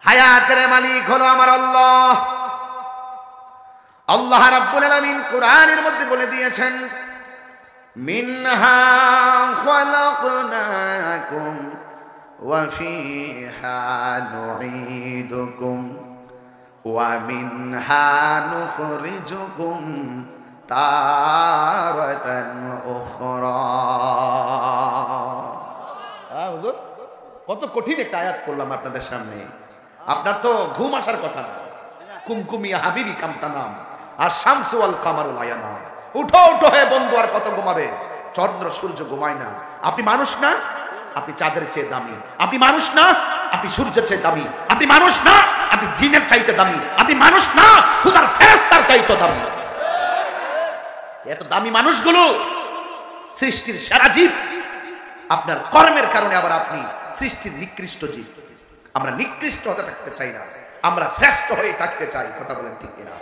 হায়াতের মালিক হলো আমার আল্লাহ। আল্লাহ রাব্বুল আলামিন কোরআনের মধ্যে বলে দিয়েছেন, মিনহা খালাকনাকুম ওয়া ফিহা নুঈদুকুম ওয়া মিনহা নুখরিজুকুম তারাতান উখরা। হুজুর, কত কঠিন একটা আয়াত পড়লাম আপনাদের সামনে। আপনার তো ঘুম আসার কথা না। কুমকুমিয়া হাবিবি কামতানাম আর শামসু আল কামারুল আয়ানা। উঠো উঠো হে বন্ধু, আর কত ঘুমাবে? চন্দ্র সূর্য ঘুমায় না। আপনি মানুষ না? আপনি চাঁদের চেয়ে দামি। আপনি মানুষ না? আপনি সূর্যের চেয়ে দামি। আপনি মানুষ না? আপনি জিনের চাইতে দামি। আপনি মানুষ না? খোদার ফেরেশতার চাইতে দামি। এত দামি মানুষগুলো সৃষ্টির সেরা জীব, আপনার কর্মের কারণে আবার আপনি সৃষ্টির নিকৃষ্ট জীব। আমরা নিকৃষ্ট হতে থাকতে চাই না, আমরা শ্রেষ্ঠ হয়ে থাকতে চাই। কথা বলেন ঠিক কিনা?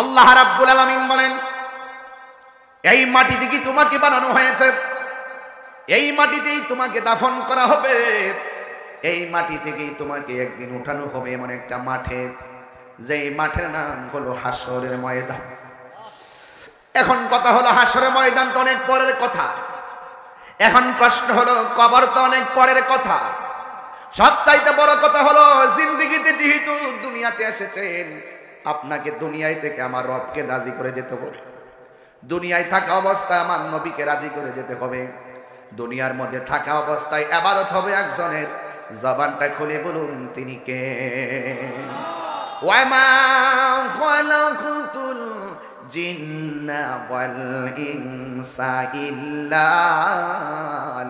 আল্লাহ রাব্বুল আলামিন বলেন, এই মাটি থেকে তোমাকে বানানো হয়েছে, এই মাটিতেই তোমাকে দাফন করা হবে, এই মাটি থেকেই তোমাকে একদিন উঠানো হবে এমন একটা মাঠে, যেই মাঠের নাম হলো হাসরের ময়দান। এখন কথা হলো, হাসরের ময়দান তো অনেক পরের কথা। এখন প্রশ্ন হলো, কবর তো অনেক পরের কথা। সবচাইতে বড় কথা হলো, জিন্দেগিতে যেহেতু দুনিয়াতে এসেছেন, আপনাকে দুনিয়ায় থেকে আমার রবকে রাজি করে যেতে হবে। দুনিয়ায় থাকা অবস্থায় আমার নবীকে রাজি করে যেতে হবে। দুনিয়ার মধ্যে থাকা অবস্থায় ইবাদত হবে একজনের। জবানটা খুলে বলুন, তিনি কে? ওয়ামা খালাকতুল জিন্না ওয়াল ইনসা ইল্লা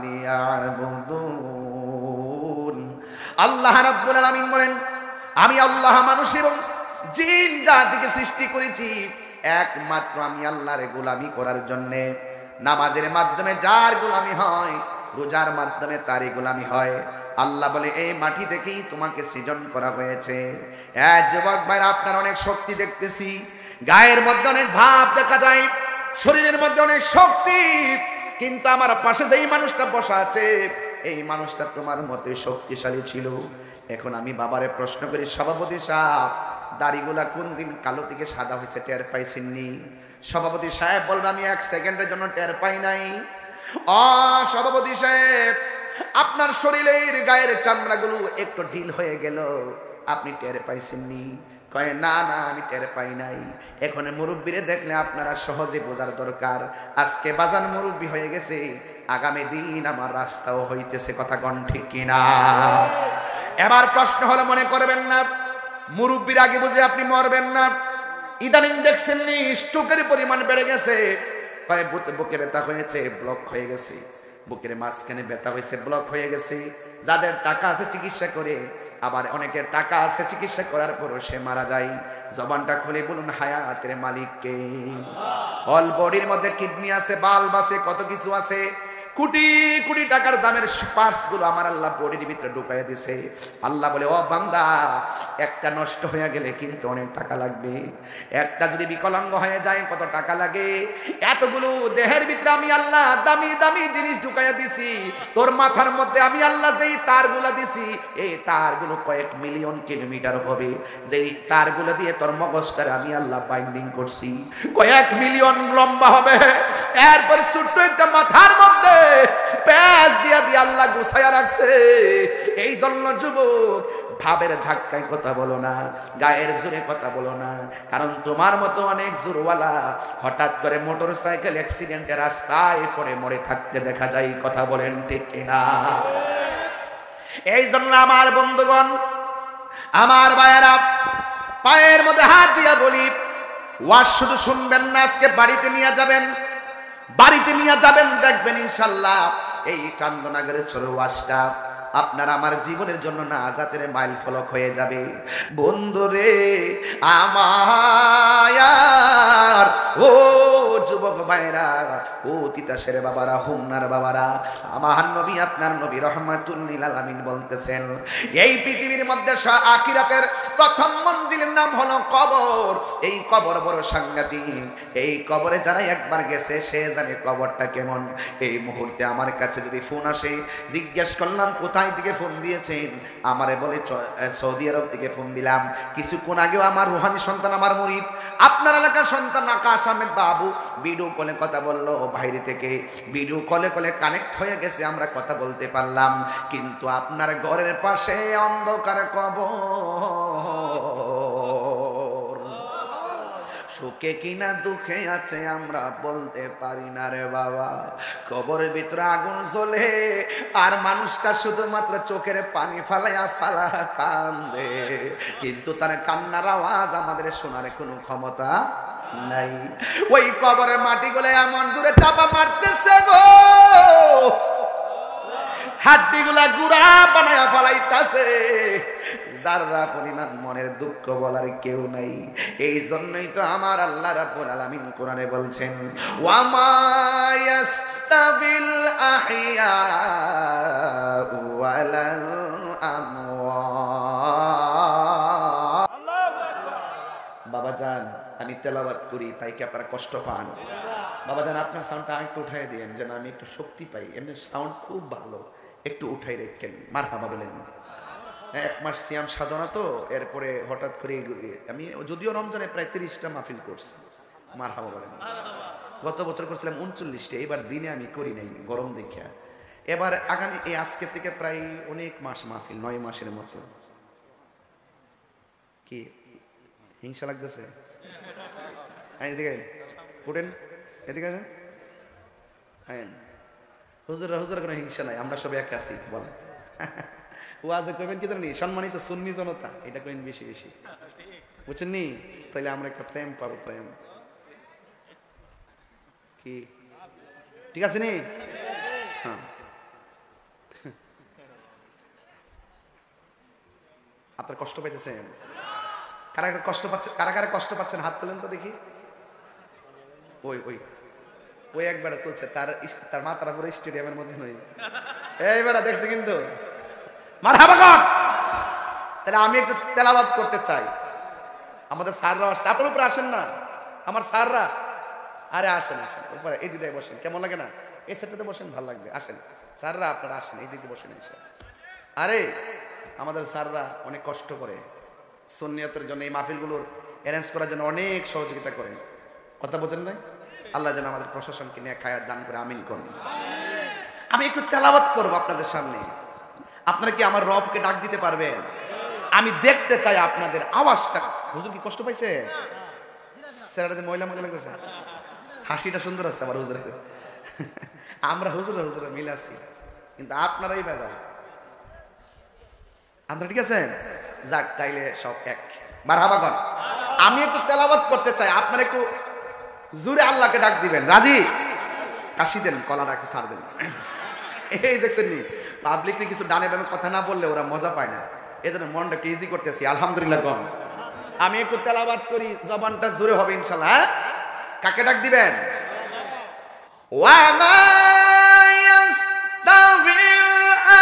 লিয়াবুদুন। আল্লাহ রাব্বুল আলামিন বলেন, আমি আল্লাহ মানুষ এবং জিন জাতিকে সৃষ্টি করেছি একমাত্র আমি আল্লাহর গোলামি করার জন্য। নামাজের মাধ্যমে যার গোলামি হয়, রোজার মাধ্যমে তারই গোলামি হয়। আল্লাহ বলে, এই মাটি থেকেই তোমাকে সৃজন করা হয়েছে। যুবক ভাইরা, আপনার অনেক শক্তি দেখতেছি, গায়ের মধ্যে অনেক ভাব দেখা যায়, শরীরের মধ্যে অনেক শক্তি, কিন্তু আমার পাশে যেই মানুষটা বসা আছে, এই মানুষটা তোমার মতোই শক্তিশালী ছিল। এখন আমি বাবারে প্রশ্ন করি, সভাপতি সাহেব, দাড়িগুলা কোন দিন কালো থেকে সাদা হয়েছে টের পাইছেননি? সভাপতি সাহেব বলবে, আমি এক সেকেন্ডের জন্য টের পাই নাই। সভাপতি সাহেব, আপনার শরীরের গায়ের চামড়াগুলো একটু ঢিল হয়ে গেল, আপনি টের পাইছেননি? কয়, না না, আমি টের পাই নাই। এখন মুরব্বীরে দেখলে আপনারা সহজে বোঝার দরকার, আজকে বাজান মুরব্বী হয়ে গেছে, আগামী দিন আমার রাস্তাও হইতেছে। কথা কন ঠিক কিনা? এবার প্রশ্ন হলো, মনে করবেন না মুরব্বীর আগে বুঝে আপনি মরবেন না। ইদানিং দেখছেন নি স্ট্রোকের পরিমাণ বেড়ে গেছে। কয়, বুকে ব্যথা হয়েছে, ব্লক হয়ে গেছে, বুকের মাঝখানে ব্যথা হয়েছে, ব্লক হয়ে গেছে। যাদের টাকা আছে চিকিৎসা করে, আবার অনেকের টাকা আছে চিকিৎসা করার পরও সে মারা যায়। জবানটা খুলে বলুন, হায়াতের মালিককে। অল বডির মধ্যে কিডনি আছে, বাল্ব আছে, কত কিছু আছে, কোটি কোটি টাকার দামের পার্টস গুলো আমার আল্লাহ বডির ভিতরে ঢুকাইয়া দিছে। আল্লাহ বলে, ও বান্দা, একটা নষ্ট হয়ে গেলে কিন্তু অনেক টাকা লাগবে। একটা যদি বিকলাঙ্গ হয়ে যায় কত টাকা লাগে। এতগুলো দেহের ভিতরে আমি আল্লাহ দামি দামি জিনিস ঢুকাইয়া দিছি। তোর মাথার মধ্যে আমি আল্লাহ যেই তারগুলো দিছি, এই তারগুলো কয়েক মিলিয়ন কিলোমিটার হবে। যেই তারগুলো দিয়ে তোর মগজটারে আমি আল্লাহ বাইন্ডিং করছি, কয়েক মিলিয়ন লম্বা হবে। এরপর ছোট্ট একটা মাথার মধ্যে প্যাচ দিয়া দিয়ে আল্লাহ গুছাইয়া রাখছে। এই জন্য যুবক, ভাবের ধাক্কায় কথা বলো না, গায়ের জোরে কথা বলো না, কারণ তোমার মতো অনেক জোরওয়ালা হঠাৎ করে মোটর সাইকেল অ্যাক্সিডেন্টে রাস্তায় পড়ে মরে থাকতে দেখা যায়। কথা বলেন ঠিক কিনা? এই জন্য আমার বন্ধুগণ, আমার ভাইয়েরা, পায়ের মধ্যে হাত দিয়া বলি, ওয়াজ শুধু শুনবেন না, আজকে বাড়িতে নিয়ে যাবেন। বাড়িতে নিয়ে যাবেন, দেখবেন ইনশাল্লাহ এই চান্দনাগরের ছোট ওয়াজটা আপনার আমার জীবনের জন্য নাজাতের মাইল ফলক হয়ে যাবে। বন্ধুরে আমার, ও যুবক ভাইরা, ও তিতাসের বাবারা, হোমনার বাবারা, আমার নবী আপনার নবী রহমাতুল লিল আলামিন বলতেছেন, এই পৃথিবীর মধ্যে আখিরাতের প্রথম মঞ্জিলের নাম হলো কবর। এই কবর বড় সাংঘাতিক। এই কবরে যারা একবার গেছে সে জানে কবরটা কেমন। এই মুহূর্তে আমার কাছে যদি ফোন আসে, জিজ্ঞেস করলাম কোথায় থেকে ফোন দিয়েছেন, আমারে বলে সৌদি আরব থেকে ফোন দিলাম। কিছুক্ষণ আগেও আমার রুহানি সন্তান, আমার মুরিদ, আপনার এলাকার সন্তান আকাশ আহমেদ বাবু ভিডিও কলে কথা বললো বাইরে থেকে, ভিডিও কলে কানেক্ট হয়ে গেছে, আমরা কথা বলতে পারলাম। কিন্তু আপনার ঘরের পাশে অন্ধকার কবর, সুখে কিনা দুঃখে আছে আমরা বলতে পারি না রে বাবা। কবরের ভিতরে আগুন জ্বলে আর মানুষটা শুধুমাত্র চোখের পানি ফালাইয়া ফালা কান্দে, কিন্তু তার কান্নার আওয়াজ আমাদের শোনার কোনো ক্ষমতা নাই। ওই কবরের মাটিগুলো এমন জোরে চাপা মারতেছে গো, হাড্ডিগুলা গুড়া বানায়া ফালাইতাছে, যারা পরিমাণ মনের দুঃখ বলার কেউ নাই। এই জন্যই তো আমার আল্লাহ রাব্বুল আলামিন কোরআনে বলছেন, ওয়া মা ইয়াস্তাবিল আহইয়া ওয়ালাল আমওয়াত। বাবাজান আমি তেলাওয়াত করি তাই কি আপনারা কষ্ট পান? বাবাজান আপনার সাউন্ডটা একটু উঠাই দিয়েন যেন আমি একটু শক্তি পাই। এমনি সাউন্ড খুব ভালো, একটু উঠাই রেখেন। মারহাবা বলেন। এক মাস সিয়াম সাধনা তো, এরপরে হঠাৎ করে আমি যদিও রমজানে প্রায় 30টা মাহফিল করছি। মারহাবা বলেন। গত বছর করছিলাম 39টা, এবার দিনে আমি করি নাই গরম দেখিয়া। এবার আগামী এই আজকে থেকে প্রায় অনেক মাস মাহফিল, 9 মাসের মতো। কি হিংসা লাগতেছে? এদিকে উঠেন, এদিকে আসেন। হুজুর কোনো হিংসা নাই, আমরা সবাই একা আছি। বল ওয়াজে কইবেন কি জানি, সম্মানিত সুন্নি জনতা, এটা কইন বেশি বেশি, বুঝছেন নি? তাইলে আমরা একটা প্রেম পাবো, প্রেম। কি ঠিক আছে নি? হ্যাঁ, আপনার কষ্ট পাইতেছেন? কারা কষ্ট পাচ্ছে, কারা কষ্ট পাচ্ছেন হাত তোলেন তো দেখি। ওই ওই ওই একবার চলছে, তার মাথাটা পুরো স্টেডিয়ামের মধ্যে নয়। এই বেটা দেখছে কিন্তু। মারহাবা কর। তাহলে আমি একটু তেলাওয়াত করতে চাই। আমাদের স্যাররা চাপের উপরে আসেন না, আমার স্যাররা। আরে আসেন আসেন উপরে, এই দিদায় বসেন, কেমন লাগে না? এই সেটটাতে বসেন, ভালো লাগবে। আসেন স্যাররা, আপনারা আসেন, এই দিকে বসেন এসে। আরে আমাদের স্যাররা অনেক কষ্ট করে সুন্নিয়তের জন্য, এই মাহফিলগুলোর অ্যারেঞ্জ করার জন্য অনেক সহযোগিতা করেন। কথা বোঝেন নাই? আল্লাহ যেন আমাদের প্রশাসনকে নিয়ে খায়াত দান করে, আমিন করুন। আমি একটু তেলাওয়াত করবো আপনাদের সামনে। আপনারা কি আমার রবকে ডাক দিতে পারবেন? আমি দেখতে চাই আপনাদের আওয়াজটা। হুজুর কি কষ্ট পাইছে? স্যারদের মহিলা মহিলা লাগতেছে, হাসিটা সুন্দর আছে আবার হুজুরের। আমরা হুজুরে মিলে আছি, কিন্তু আপনারাই বেজার। আপনারা ঠিক আছেন? যাক, তাইলে সব এক। মারহাবা কর। আমি একটু তেলাওয়াত করতে চাই, আপনারা একটু জোরে আল্লাহকে ডাক দিবেন। রাজি? কাশি দেন, কলাটা একটু ছাড় দেন। এই দেখছেন নি, পাবলিকলি কিছু ডানে বামে কথা না বললে ওরা মজা পায় না, এই জন্য মনটা একটু ইজি করতেছি। আলহামদুলিল্লাহ কম। আমি একটু তেলাওয়াত করি, জবানটা জোরে হবে ইনশাল্লাহ। হ্যাঁ, কাকে ডাক দিবেন? ওয়া মা ইয়াস্তাবিল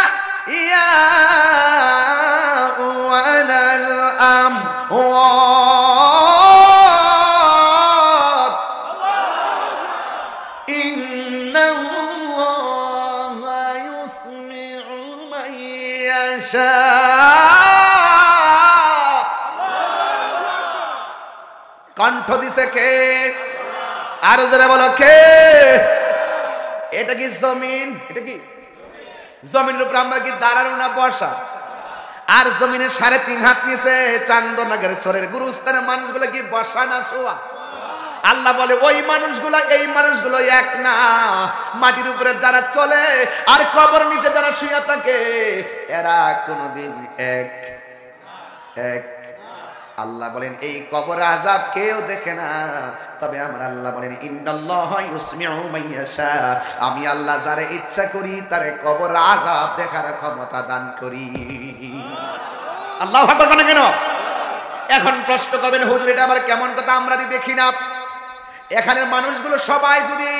আহইয়া ওয়ালাল আমওয়াত ইন্নাল্লাহা ইউসমিউ মান ইয়াশা। কণ্ঠ দিছে কে? আরো যারা বলো কে? এটা কি জমিন? এটা কি জমিনের উপর আমরা কি দাঁড়ানো না বসা? আর জমিনের 3.5 হাত নিচে চান্দনাগের চরের গুরুস্থানের মানুষগুলো কি বসা না শোয়া? আল্লাহ বলে ওই মানুষগুলো এই মানুষগুলো এক না। মাটির উপরে যারা চলে আর কবর নিচে যারা শুয়ে থাকে এরা কোনোদিন এক এক। আল্লাহ বলেন এই কবর আযাব কেউ দেখে না, তবে আমার আল্লাহ বলেন ইন্নাল্লাহা ইউসমিউ মান ইয়াশা, আমি আল্লাহ যারে ইচ্ছা করি তারে কবর আযাব দেখার ক্ষমতা দান করি। আল্লাহু আকবার কেন? এখন প্রশ্ন করবেন হুজুর এটা আবার কেমন কথা? আমরা দেখি না এখানের মানুষগুলো সবাই যদি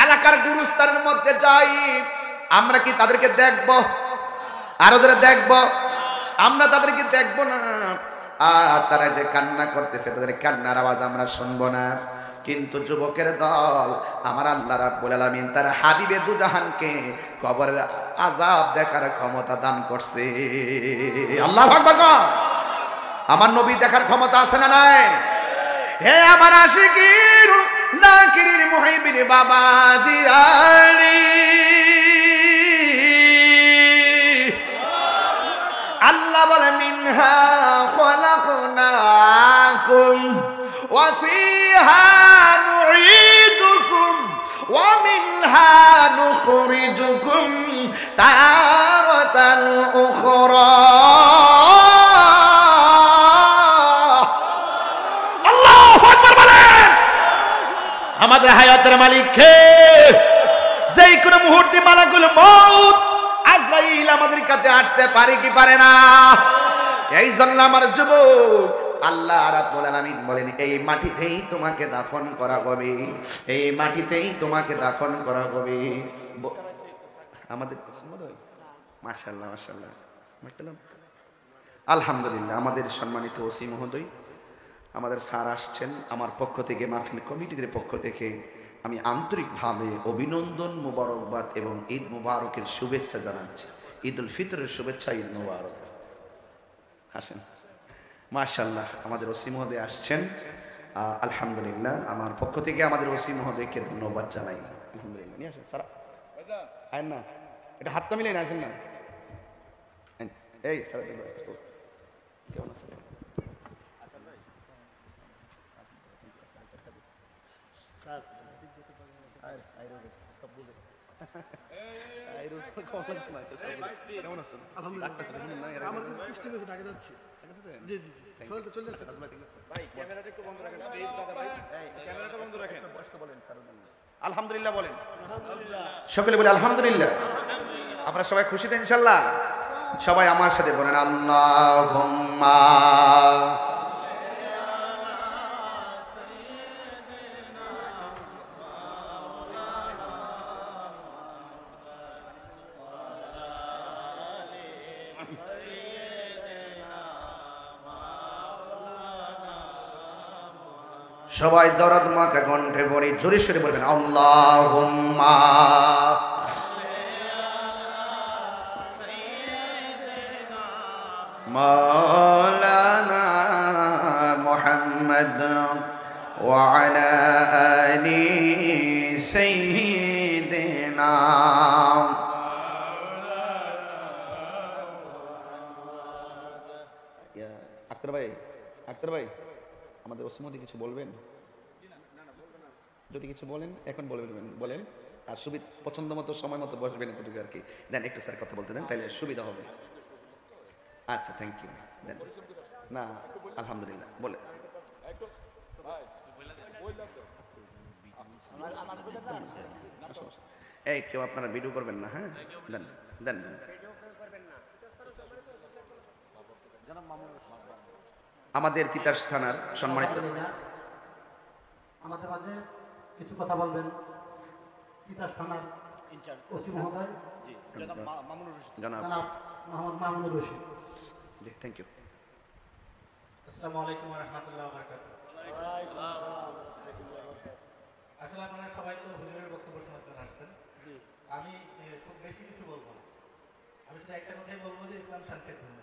এলাকার গুরুস্থানের মধ্যে যাই, আমরা কি তাদেরকে দেখব? আর ওদের দেখব? আমরা তাদেরকে দেখব না। আর তারা যে কান্না করতেছে, তাদের কান্নার আওয়াজ আমরা শুনবো না। কিন্তু যুবকের দল আমার আল্লাহ রাব্বুল আলামিন তার হাবিবে দুজাহানকে কবরের আযাব দেখার ক্ষমতা দান করছে। আল্লাহু আকবার। আমার নবী দেখার ক্ষমতা আছে না নাই? হে আমার আশিকির জাকির মুহিবিন বাবা জিরানি, আল্লাহ বলে মিনহা খলাকনাকুম ওয়া ফিহা নুঈদুকুম ওয়া মিনহা নুখরিজুকুম তারাতান উখরা। আল্লাহু আকবার বলেন। আমাদের হায়াতের মালিক কে? যেই কোন মুহূর্তে মালাকুল মউত আজরাইল আমাদের কাছে আসতে পারে কি পারে না? এই জন্য আমার যুবক, আল্লাহ রাব্বুল আলামিন বলেন এই মাটিতেই তোমাকে দাফন করা হবে, এই মাটিতেই তোমাকে দাফন করা হবে। আমাদের মাশাআল্লাহ মাশাআল্লাহ আলহামদুলিল্লাহ। আমাদের সম্মানিত ওসি মহোদয়, আমাদের স্যার আসছেন। আমার পক্ষ থেকে, মাহফিল কমিটিদের পক্ষ থেকে আমি আন্তরিকভাবে অভিনন্দন, মুবারকবাদ এবং ঈদ মুবারকের শুভেচ্ছা জানাচ্ছি। ঈদ উল ফিতরের শুভেচ্ছা, ঈদ মুবারক। আসেন মাশাআল্লাহ, আমাদের ওসি মহোদয় আসছেন। আলহামদুলিল্লাহ, আমার পক্ষ থেকে আমাদের ওসি মহোদয়কে ধন্যবাদ জানাই। আলহামদুলিল্লাহ। নিয়ে আসেন স্যার, আয়েন না, এটা হাতটা মিলে না, আসেন না। এই স্যার কেমন আছেন? আলহামদুলিল্লাহ বলেন, সকলে বলে আলহামদুলিল্লাহ। আপনারা সবাই খুশি তো ইনশাল্লাহ? সবাই আমার সাথে বলেন আল্লাহুম্মা সবাই দরদ মাখা কণ্ঠে পড়ে জোরে সোরে বলবেন আল্লাহুম্মা মাওলানা মুহাম্মদ ওয়া আলা আলি সাইয়্যিদিনা। আক্তার ভাই আমাদের ওসিমতি কিছু বলবেন? যদি কিছু বলেন এখন বলেন। আর সুবিধা পছন্দ মতো সময় মতো বসবেন, এতটুকু আর কি। দেন একটু স্যার কথা বলতে দেন, তাহলে সুবিধা হবে। আচ্ছা, থ্যাংক ইউ। দেন না, আলহামদুলিল্লাহ বলে। এই কেউ আপনারা ভিডিও করবেন না, হ্যাঁ? দেন দেন দেন। আমাদের তিতাস থানার সম্মানিত, আমাদের মাঝে কিছু কথা বলবেন তিতাস থানার ওসি মহোদয় জনাব মোহাম্মদ মামুনুর রশিদ। জি, থ্যাংক ইউ। আসসালামু আলাইকুম ওয়া রাহমাতুল্লাহি ওয়া বারাকাতুহু। আসলে আপনারা সবাই তো হুজুরের বক্তব্য শোনার জন্য আসছেন। আমি খুব বেশি কিছু বলবো না। আমি শুধু একটা কথাই বলবো যে ইসলাম শান্তির ধর্ম।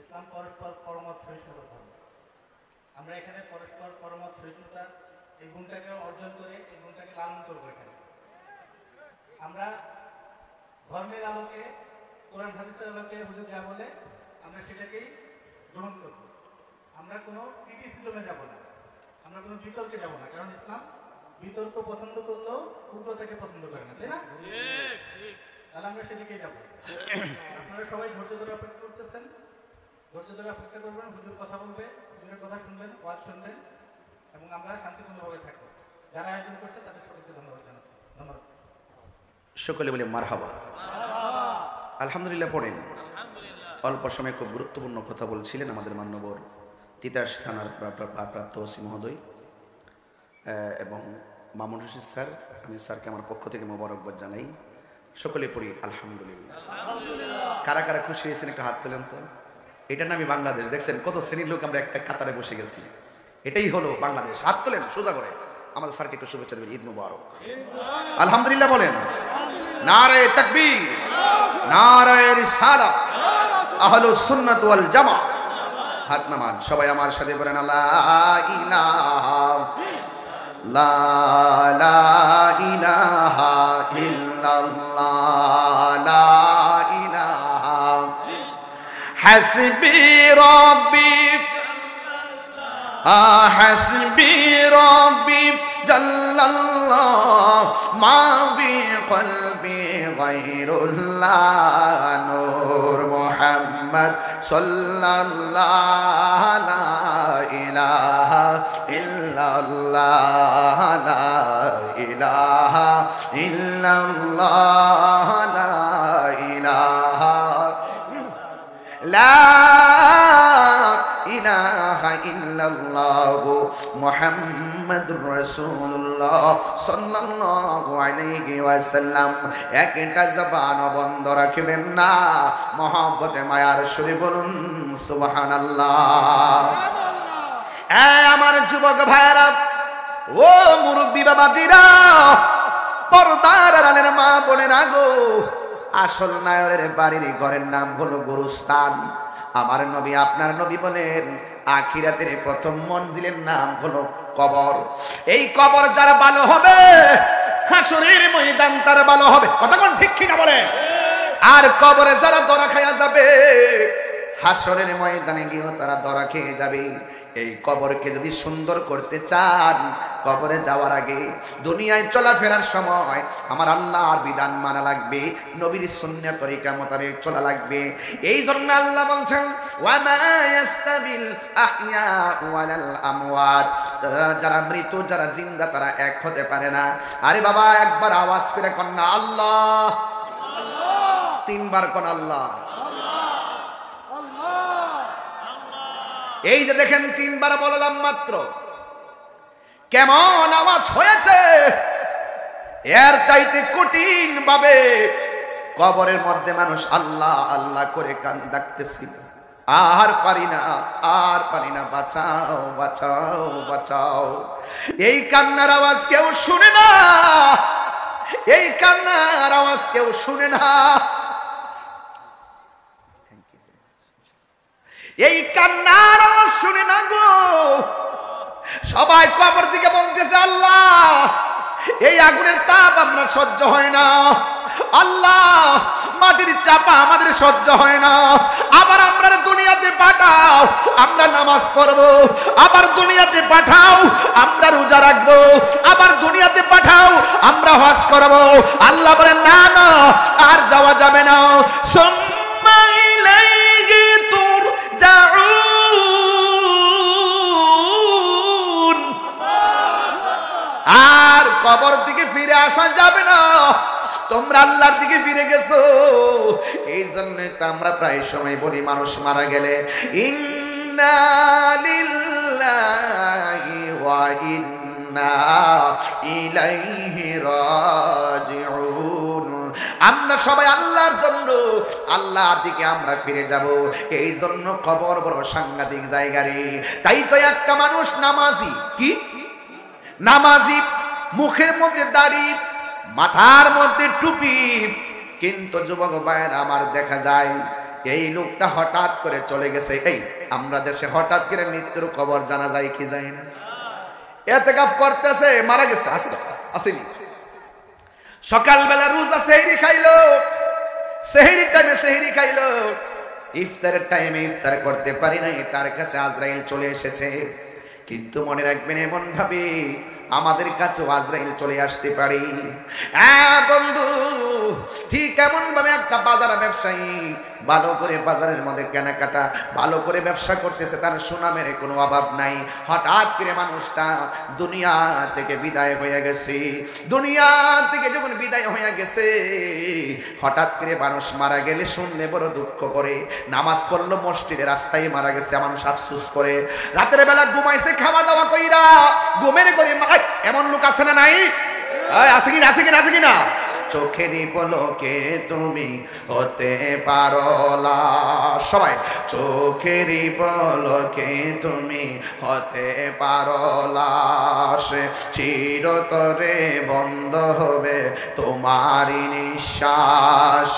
ইসলাম পরস্পর পরমত সহিষ্ণুতার ধর্ম। আমরা এখানে পরস্পর পরমত সহিষ্ণুতা এই গুণটাকে অর্জন করে এই গুণটাকে লালন করবো। এখানে আমরা ধর্মের আলোকে, কোরআন হাদিসের আলোকে হুজুর যা বলে আমরা সেটাকেই গ্রহণ করব। আমরা কোনো ক্রিটিসিজমে যাব না, আমরা কোনো বিতর্কে যাব না। কারণ ইসলাম বিতর্ক পছন্দ করলেও উগ্রতাকে পছন্দ করে না, তাই না? তাহলে আমরা সেদিকেই যাব। আপনারা সবাই ধৈর্য ধরে অপেক্ষা করতেছেন, ধৈর্য ধরে অপেক্ষা করবেন। হুজুর কথা বলবে, হুজুরের কথা শুনবেন, ওয়াজ শুনবেন এবং আমরা শান্তিপূর্ণভাবে থাকবো। যারা আয়োজন করছে তাদের সকলকে ধন্যবাদ জানাচ্ছি। ধন্যবাদ। সকলে বলে মারহাবা। আলহামদুলিল্লাহ পড়েন। অল্প সময়ে খুব গুরুত্বপূর্ণ কথা বলছিলেন আমাদের মান্যবর তিতাস থানার প্রাপ্ত ওসি মহোদয়। এবং মামুন রশিদ স্যার, আমি স্যারকে আমার পক্ষ থেকে মোবারকবাদ জানাই। সকলে পড়ি আলহামদুলিল্লাহ। কারা কারা খুশি হয়েছেন একটু হাত তোলেন তো। এটা নামই বাংলাদেশ। দেখছেন কত শ্রেণীর লোক আমরা একটা কাতারে বসে গেছি। এটাই হলো বাংলাদেশ। হাত তোলেন সোজা করে। আমাদের স্যারকে একটু শুভেচ্ছা দেবেন। ঈদ মুবারক। আলহামদুলিল্লাহ বলেন। নারায়ে তাকবীর, নারায়ে রিসালাত, আহলুস সুন্নাত ওয়াল জামাত। হাত নামান সবাই আমার সাথে বলেন লা ইলাহা লা ইলাহা ইল্লাল্লাহ, লা ইলাহা হাসবি রাব্বি হাসবি রাব্বি জাল্লাল্লাহ মা ফি কলবি গায়রুল্লাহ নূর মুহাম্মদ সাল্লাল্লাহ লা ইলাহা ইল্লাল্লাহ লা ইলাহা ইল্লাল্লাহ লা ইলাহা লা ইলাহা ইল্লাল্লাহু মুহাম্মাদুর রাসূলুল্লাহ সাল্লাল্লাহু আলাইহি ওয়াসাল্লাম। একটা জবান বন্ধ রাখবেন না, মহব্বতে মায়ার সুরে বলুন সুবহানাল্লাহ। আমার যুবক ভাইরা, ও মুরব্বী বাবাজিরা, পর্দার আড়ালের মা বোনেরা গো, আসল নায়রের বাড়ির ঘরের নাম হলো গুরুস্থান। আমার নবী আপনার নবী বলেন আখিরাতের প্রথম মঞ্জিলের নাম হলো কবর। এই কবর যার ভালো হবে, হাসরের ময়দান তার ভালো হবে। কতক্ষণ ঠিক কিনা বলেন? আর কবরে যারা ধরা খায়া যাবে, হাসরের ময়দানে গিয়েও তারা ধরা খেয়ে যাবে। এই কবরকে যদি সুন্দর করতে চান, কবরে যাওয়ার আগে দুনিয়ায় চলাফেরার সময় আমার আল্লাহর বিধান মানা লাগবে, নবীর সুন্নাত তরিকা মোতাবেক চলা লাগবে। এই জন্য আল্লাহ বলছেন ওয়া মা ইয়াস্তাবিল আহইয়া ওয়ালাল আমওয়াত, যারা মৃত যারা জিন্দা তারা এক হতে পারে না। আরে বাবা একবার আওয়াজ করে কোন না আল্লাহ, তিনবার কোন আল্লাহ। এই যে দেখেন তিনবার বললাম মাত্র, কেমন আওয়াজ হয়েছে। এর চাইতে কঠিন ভাবে কবরের মধ্যে মানুষ আল্লাহ আল্লাহ করে কান ডাকতেছে, আর পারি না, আর পারি না, বাঁচাও বাঁচাও বাঁচাও। এই কান্নার আওয়াজ কেউ শুনে না, এই কান্নার আওয়াজ কেউ শুনে না। এই কান্নার আওয়াজ শুনে না গো। সবাই কবর দিকে বলতেছে আল্লাহ এই আগুনের তাপ আমরা সহ্য হয় না, আল্লাহ মাটির চাপা আমাদের সহ্য হয় না, আবার আমরা দুনিয়াতে পাঠাও আমরা নামাজ পড়ব, আবার দুনিয়াতে পাঠাও আমরা রোজা রাখবো, আবার দুনিয়াতে পাঠাও আমরা হজ করব। আল্লাহ বলেন না না, আর যাওয়া যাবে না। সুম্মা ইলাইহি তুরজাউন, আর কবর দিকে ফিরে আসা যাবে না, তোমরা আল্লাহর দিকে ফিরে গেছো। এই জন্য তো আমরা প্রায় সময় বলি মানুষ মারা গেলে ইন্না লিল্লাহি ওয়া ইন্না ইলাইহি রাজিউন। আমরা সবাই আল্লাহর জন্য আল্লাহর দিকে আমরা ফিরে যাব। এই জন্য কবর বড় সাংঘাতিক জায়গা রে। তাই তো একটা মানুষ নামাজি, কি নামাজি, মুখের মধ্যে দাড়ি, মাথার মধ্যে টুপি, কিন্তু যুবক ভাইয়েরা আমার দেখা যায় এই লোকটা হঠাৎ করে চলে গেছে। এই আমরা দেশে হঠাৎ করে মৃত্যুর খবর জানা যায় কি যায় না? ইতিকাফ করতেছে, মারা গেছে, আসেনি। সকালবেলা রোজা সেহরি খাইলো, সেহরির টাইমে সেহরি খাইলো, ইফতারের টাইমে ইফতার করতে পারি নাই, তার কাছে আজরাইল চলে এসেছে। কিন্তু মনে রাখবেন এমন ভাবে আমাদের কাছেও আজরাইল চলে আসতে পারে। বন্ধু ঠিক এমন ভাবে একটা বাজার ব্যবসায়ী ভালো করে বাজারের মধ্যে কেনাকাটা ভালো করে ব্যবসা করতেছে, তার সুনামের কোনো অভাব নাই। হঠাৎ করে মানুষটা দুনিয়া থেকে বিদায় হয়ে গেছে। দুনিয়া থেকে যখন বিদায় হয়ে গেছে, হঠাৎ করে মানুষ মারা গেলে শুনলে বড় দুঃখ করে। নামাজ পড়লো মসজিদের রাস্তায় মারা গেছে, মানুষ আফসোস করে। রাতের বেলা ঘুমাইছে খাওয়া দাওয়া কইরা, ঘুমের করে এমন লোক আছে না নাই? আছে কিনা আছে কিনা আছে কিনা? চোখেরই পলকে তুমি হতে পারো লাশ, সবাই চোখেরই পলকে তুমি হতে পারো লাশ, চিরতরে বন্ধ হবে তোমারই নিঃশ্বাস,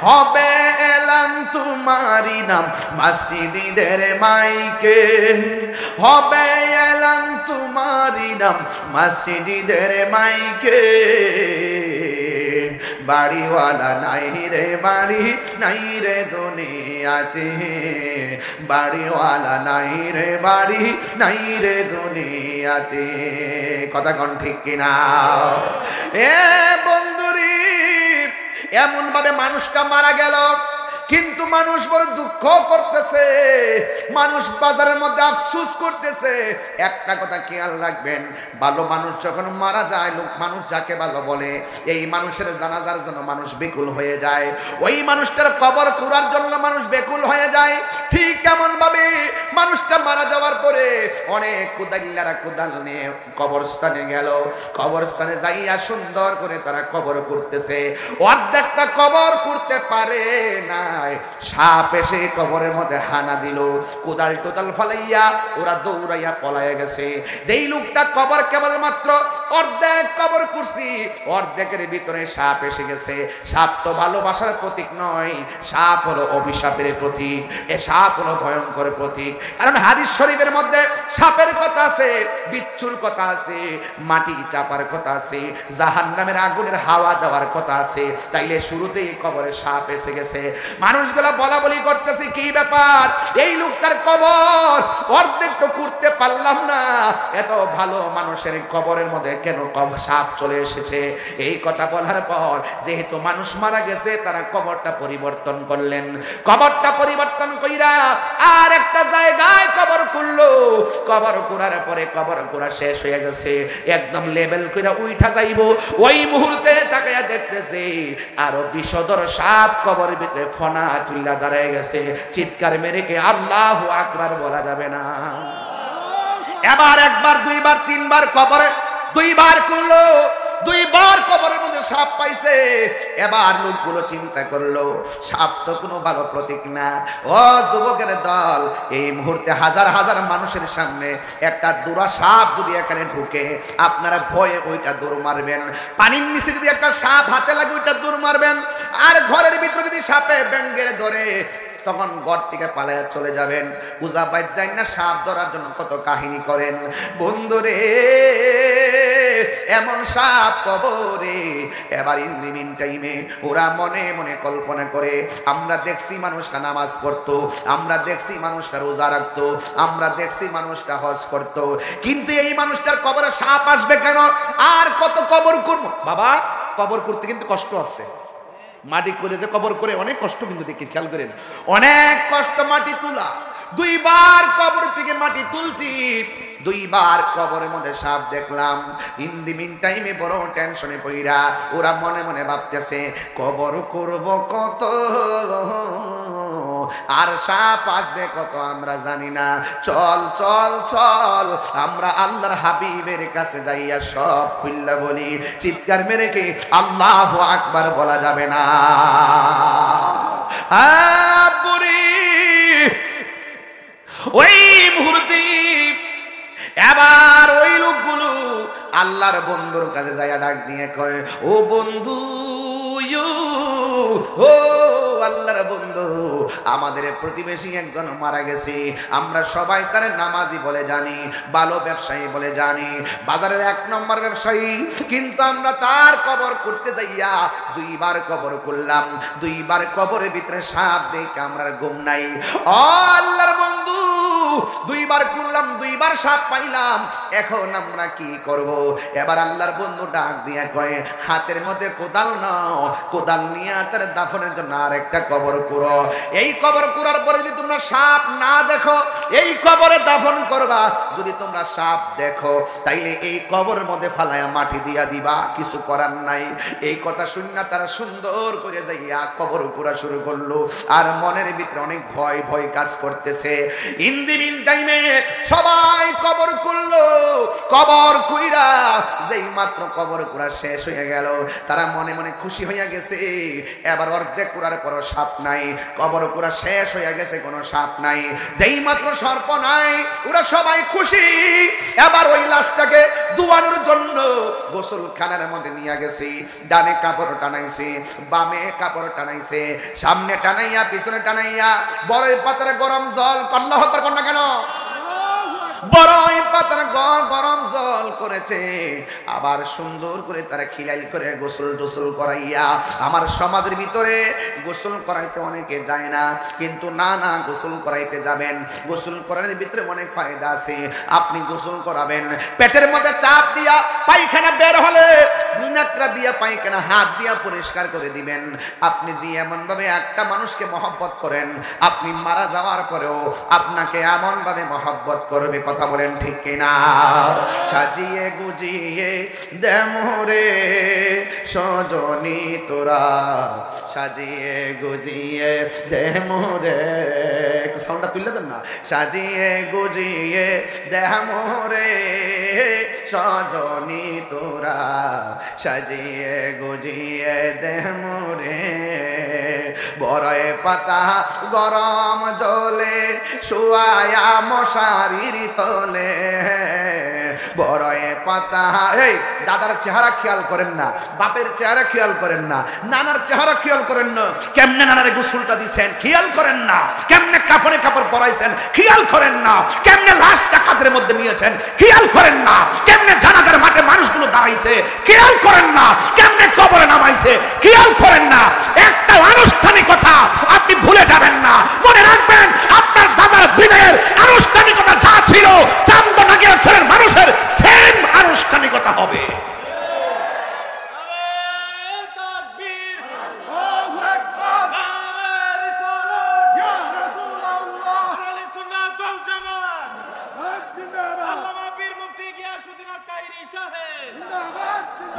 হবে এলাম তোমারই নাম মসজিদের মাইকে, হবে এলাম তোমারই নাম মসজিদের মাইকে। বাড়িওয়ালা নাই রে বাড়ি নাই রে দুনিয়াতে, বাড়িওয়ালা নাই রে বাড়ি নাই রে দুনিয়াতে। কথা কোন ঠিক কিনা? এ বন্ধুরি, এমন ভাবে মানুষটা মারা গেল, কিন্তু মানুষ বড় দুঃখ করতেছে, মানুষ বাজারের মধ্যে আফসোস করতেছে। একটা কথা খেয়াল রাখবেন, ভালো মানুষ যখন মারা যায়, লোক মানুষ যাকে ভালো বলে, এই মানুষের জানাজার জন্য মানুষ বেকুল হয়ে যায়, ওই মানুষটার কবর কুড়ার জন্য মানুষ বেকুল হয়ে যায়। ঠিক এমন ভাবে মানুষটা মারা যাওয়ার পরে অনেক কুদাল্লারা কুদাল নিয়ে কবরস্থানে গেল, কবরস্থানে যাইয়া সুন্দর করে তারা কবর করতেছে। অর্ধেকটা কবর করতে পারে না, সাপ এসে কবরের মধ্যে হানা দিল, কোদাল টোদাল ফালাইয়া ওরা দৌড়াইয়া পলাইয়া গেছে। যেই লোকটা কবর কেবলমাত্র অর্ধেক কবর করছি, অর্ধেকের ভিতরে সাপ এসে গেছে। সাপ তো ভালোবাসার প্রতীক নয়, সাপ হলো অভিশাপের প্রতীক, এ সাপ হলো ভয়ঙ্কর প্রতীক। কারণ হাদিস শরীফের মধ্যে সাপের কথা আছে, বিচ্ছুর কথা আছে, মাটি চাপার কথা আছে, জাহান্নামের আগুনের হাওয়া দেওয়ার কথা আছে। তাইলে শুরুতেই কবরে সাপ এসে গেছে। মানুষগুলা বলা বলি করতেছে, কি ব্যাপার, এই লোকটার কবর অর্ধেক তো করতে পারলাম না, এত ভালো মানুষের কবরের মধ্যে কেন সাপ চলে এসেছে? এই কথা বলার পর যেহেতু মানুষ মারা গেছে, তারা কবরটা পরিবর্তন করলেন। কবরটা পরিবর্তন কইরা আর একটা জায়গায় কবর করলো। কবর করার পরে কবর করা শেষ হয়ে গেছে, একদম লেভেল কইরা উঠা যাইবো, ওই মুহূর্তে তাকায়া দেখতেছে আরো বিষধর সাপ কবরের ভিতরে ফনা তুল্লা দাঁড়ায় গেছে। চিৎকার মেরে কে আল্লাহু আকবার বলা যাবে না। এবার একবার দুইবার তিনবার কবরে দুইবার করলো, দুইবার কবরের মধ্যে সাপ পাইছে। এবার লোকগুলো চিন্তা করলো, সাপ তো কোনো ভালো প্রতীক না। ও যুবকের দল, এই মুহূর্তে হাজার হাজার মানুষের সামনে একটা দুরা সাপ যদি এখানে ঢুকে, আপনারা ভয়ে ওইটা দৌড় মারবেন। পানির নিচে যদি একটা সাপ হাতে লাগে, ওইটা দৌড় মারবেন। আর ঘরের ভিতরে যদি সাপে ব্যাঙ্গের ধরে, তখন ঘর থেকে পালায়া চলে যাবেন। পূজা বাইর যায় না, সাপ ধরার জন্য কত কাহিনী করেন। বন্ধুরে, এমন সাপ কবরে। এবার ইন দি মিন টাইমে ওরা মনে মনে কল্পনা করে, আমরা দেখছি মানুষটা নামাজ পড়তো, আমরা দেখছি মানুষটা রোজা রাখতো, আমরা দেখছি মানুষটা হজ করতো, কিন্তু এই মানুষটার কবরে সাপ আসবে কেন? আর কত কবর করবো বাবা? কবর করতে কিন্তু কষ্ট আছে, মাটি করে যে কবর করে অনেক কষ্ট, কিন্তু দেখি খেয়াল করেন, অনেক কষ্ট মাটি তোলা। দুইবার কবর থেকে মাটি তুলছি, দুইবার কবরের মধ্যে সাপ দেখলাম। ইন দি মিন টাইমে বড় টেনশনে পইরা ওরা মনে মনে ভাবতেছে, কবর করব কত, আর সাপ আসবে কত আমরা জানি না। চল চল চল, আমরা আল্লাহর হাবিবের কাছে যাইয়া সব খুললা বলি। চিৎকার মেরে কি আল্লাহু আকবার বলা যাবে না? ওই মুহূর্তে এবার ওই লোকগুলো আল্লাহর বন্ধুর কাছে যাইয়া ডাক দিয়ে কয়, ও বন্ধু, ও আল্লাহর বন্ধু, আমাদের প্রতিবেশী একজন মারা গেছে, আমরা সবাই তার নামাজি বলে জানি, ভালো ব্যবসায়ী বলে জানি, বাজারের 1 নম্বর ব্যবসায়ী, কিন্তু আমরা তার কবর করতে যাইয়া দুইবার কবর করলাম, দুইবার কবরের ভিতরে সাপ দেখে আমরা ঘুম নাই। ও আল্লাহর বন্ধু, দুইবার করলাম, দুইবার সাপ পাইলাম, এখন আমরা কি করব? এবার আল্লাহর বন্ধু ডাক দিয়ে কয়, হাতের মধ্যে কোদাল নাও, কোদাল নিয়ে তার দাফনের জন্য আর একটা কবর কুড়ো। এই কবর কুড়ার পরে যদি তোমরা সাপ না দেখো, এই কবরে দাফন করবা। যদি তোমরা সাপ দেখো, তাইলে এই কবরের মধ্যে ফালায়া মাটি দিয়া দিবা, কিছু করার নাই। এই কথা শুননা তারা সুন্দর করে যাইয়া কবর কুড়া শুরু করলো। আর মনের ভিতরে অনেক ভয় ভয় কাজ করতেছে। ইন দি মিন টাইমে সবাই কবর খুললো। কবর কুইরা যেই মাত্র কবর কুড়া শেষ হয়ে গেল, তারা মনে মনে খুশি হইয়া গেছে। এবার অর্ধেক কুড়ার পর সাপ নাই, কবর কুড়া শেষ হইয়া গেছে, কোনো সাপ নাই। যেই মাত্র সর্প নাই, ওরা সবাই খুশি। এবার ওই লাশটাকে ধোয়ানোর জন্য গোসলখানার মধ্যে নিয়ে গেছে। ডানে কাপড় টানাইছে, বামে কাপড় টানাইছে, সামনে টানাইয়া পিছনে টানাইয়া বড়ই পাতার গরম জল, আল্লাহু আকবার কর না কেন? বড়ই পাতার গরম জল করেছে। আবার সুন্দর করে তারা খিলাইল করে গোসল টোসল করাইয়া, আমার সমাজের ভিতরে গোসল করাইতে অনেকে যায় না, কিন্তু না না গোসল করাইতে যাবেন। গোসল করানোর ভিতরে অনেক ফায়দা আছে। আপনি গোসল করাবেন, পেটের মধ্যে চাপ দিয়া পায়খানা বের হলে মিনাকরা দিয়া পায়খানা হাত দিয়া পরিষ্কার করে দিবেন। আপনি দিয়ে এমন ভাবে একটা মানুষকে মহব্বত করেন, আপনি মারা যাওয়ার পরেও আপনাকে এমন ভাবে মহব্বত করবে। কথা বলেন ঠিক কিনা? সাজিয়ে গুজিয়ে দে মোরে সজনী তোরা, সাজিয়ে গুজিয়ে দে মোরে, একটু সাউন্ডটা তুললে দেন না। সাজিয়ে গুজিয়ে দে মোরে সজনী তোরা, সাজিয়ে গুজিয়ে দে মোরে। বড়ই পাতা গরম জলে শুয়ায়া মশারির তলে, বড়ই পাতা। এই দাদার চেহারা খেয়াল করেন না, বাপের চেহারা খেয়াল করেন না, নানার চেহারা খেয়াল করেন না। কেমনে নানারে গোসলটা দিছেন খেয়াল করেন না, কেমনে কাফনে কাপড় পরাইছেন খেয়াল করেন না, কেমনে লাশটা কাঁধের মধ্যে নিয়েছেন খেয়াল করেন না, কেমনে জানাজার মাঠে মানুষগুলো দাঁড়াইছে খেয়াল করেন না, কেমনে কবরে নামাইছে খেয়াল করেন না। একটা আনুষ্ঠানিকতা আপনি ভুলে যাবেন না। মনে রাখবেন, আপনার দাদার বিদায়ের আনুষ্ঠানিকতা যা ছিল, চান্দনাগের ছেলের মানুষের সেম আনুষ্ঠানিকতা হবে।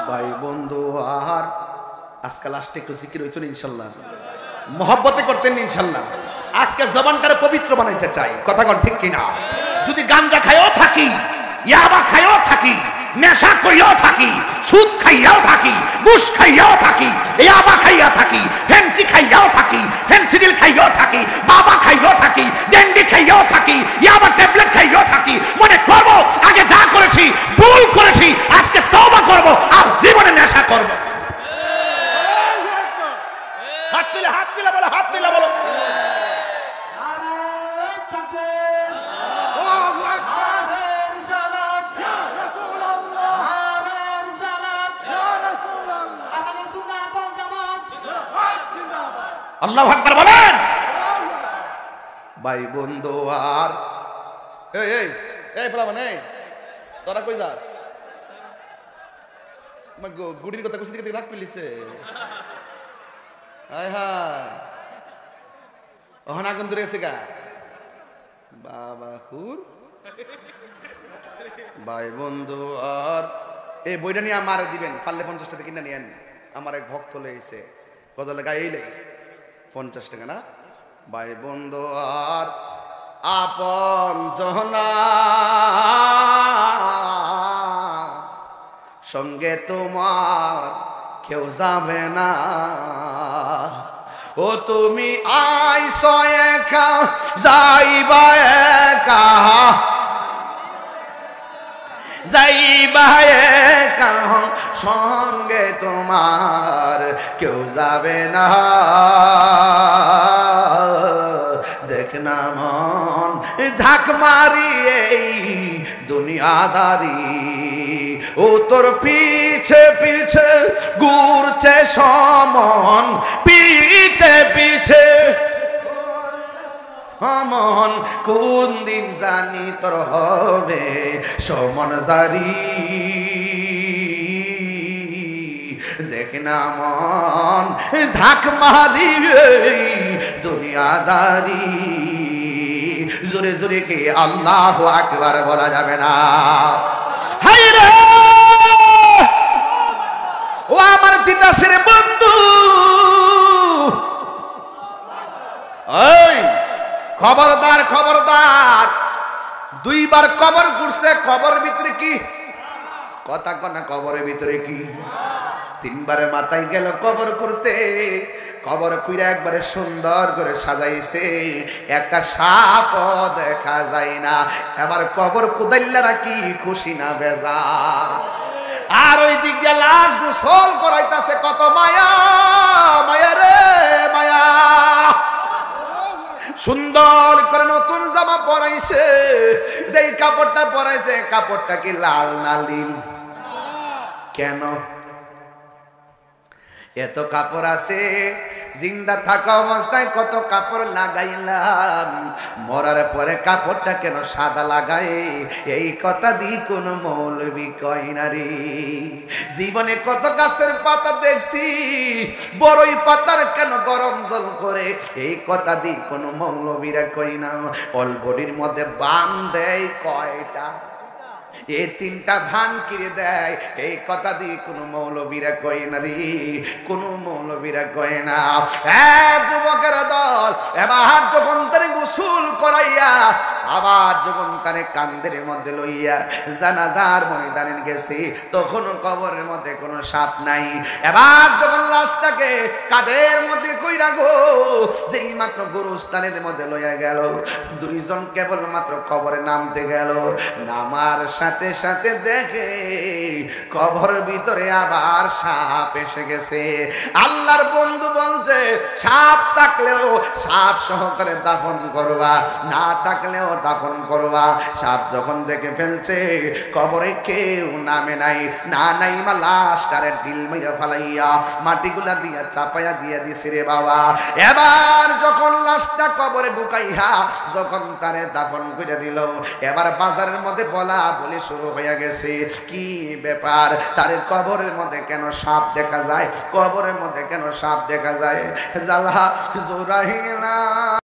ভাই বন্ধু, আর আজকে লাস্টে একটু জিকির হইতো না ইনশাল্লাহ, মহব্বতে করতেন ইনশাল্লাহ। আজকে জবানটারে পবিত্র বানাইতে চাই। কথা কন ঠিক কিনা? যদি গাঞ্জা খাইও থাকি, ইয়াবা খাইও থাকি, নেশা করিয়াও থাকি, সুদ খাইয়াও থাকি, ঘুষ খাইয়াও থাকি, ইয়াবা খাইয়া থাকি, ফেন্সি খাইয়াও থাকি, ফেন্সিডিল খাইয়াও থাকি, বাবা খাইয়াও থাকি, ডেন্ডি খাইয়াও থাকি, ইয়াবা ট্যাবলেট খাইয়াও থাকি, মনে করব আগে যা করেছি ভুল করেছি, আজকে তওবা করব আর জীবনে নেশা করব। হাত তুলে বলো, হাত তুলে বলো। আল্লাহু আকবার বলেন। ভাই বন্ধু, আর এই এই এই ফলামান, এই তোরা কই যাস? গুড়ির কথা কুসি দিকে রাখ পিলিছে। হায় হায়, ওখানে আগুন ধরে গেছে গা বাবা হুর। ভাই বন্ধু, আর এই বইটা নিয়ে আমার দিবেন, পারলে 50 টাকা কিনে নিয়েন। আমার এক ভক্ত লেগেছে, কত লেগা? এই লেগে 50 টাকা না? ভাই বন্ধু, আর আপন জনা সঙ্গে তোমার কেউ যাবে না। ও তুমি আইছো একা, যাইবা একা, যাইবা একা, সঙ্গে তোমার কেউ যাবে না। দেখ না মন ঝাঁক মারি এই দুনিয়াদারি, ও তোর পিছে পিছে ঘুরছে সমন, পিছে পিছে অমন কোন দিন জানি তোর হবে সমন জারি দেখ না মন ঝাঁক মারি দুনিয়াদারি জোরে জোরে কে আল্লাহু আকবার বলা যাবে না হায় রে ও আমার তিতাসের বন্ধু এই খবরদার খবরদার দুইবার কবর ঘুরছে কবর ভিতরে কি কথা কনা কবরের ভিতরে কি তিনবারে মাথায় গেল কবর করতে কবর কইরা একবারে সুন্দর করে সাজাইছে একটা সাপও দেখা যায় না এবার কবর কুদাইল্লারা কি খুশি না বেজা আর ওই দিক দিয়ে লাশ গোসল করাইতাছে কত মায়া মায়া রে মায়া সুন্দর করে নতুন জামা পরাইছে যেই কাপড়টা পরাইছে কাপড়টা কি লাল না নীল কেন এত কাপড় আছে জিন্দা থাকা অবস্থায় কত কাপড় লাগাইলাম মরার পরে কাপড়টা কেন সাদা লাগায় এই কথা দি কোন মৌলবি কয় না রে জীবনে কত গাছের পাতা দেখছি বড়ই পাতার কেন গরম জল করে এই কথা দি কোন মৌলবীরা কয় না অলবডির মধ্যে বান দেয় কয়টা এই তিনটা ভান কিরে দেয় এই কথা দিয়ে কোনো মৌলবীরা কয় না রে কোনো মৌলবীরা কয় না যুবকের দল এবার যখন তারে গোসল করাইয়া আবার যখন তারে কান্দের মধ্যে লইয়া জানাজার ময়দানে গেছে তখন কবরের মধ্যে কোনো সাপ নাই এবার যখন লাশটাকে কাদের মধ্যে কইরা গো যেই মাত্র গোরস্থানের মধ্যে লইয়া গেল দুইজন কেবল মাত্র কবরে নামতে গেল নামার সাথে সাথে দেখে কবর ভিতরে আবার সাপ এসে গেছে আল্লাহর বন্ধু বলছে সাপ থাকলেও সাপ সহকারে দাফন করবা না থাকলেও দাফন করবা সাপ যখন দেখে ফেলছে কবরে কেউ নামে নাই না নাই মা লাশটারে ঢিল মাইরা ফালাইয়া মাটিগুলা দিয়া চাপাইয়া দিয়া দিছে রে বাবা এবার যখন লাশটা কবরে ঢুকাইয়া যখন তারে দাফন করে দিল এবার বাজারের মধ্যে বলা বলে শুরু হয়ে গেছে কি ব্যাপার তার কবরের মধ্যে কেন সাপ দেখা যায় কবরের মধ্যে কেন সাপ দেখা যায় জালা জোরাহিনা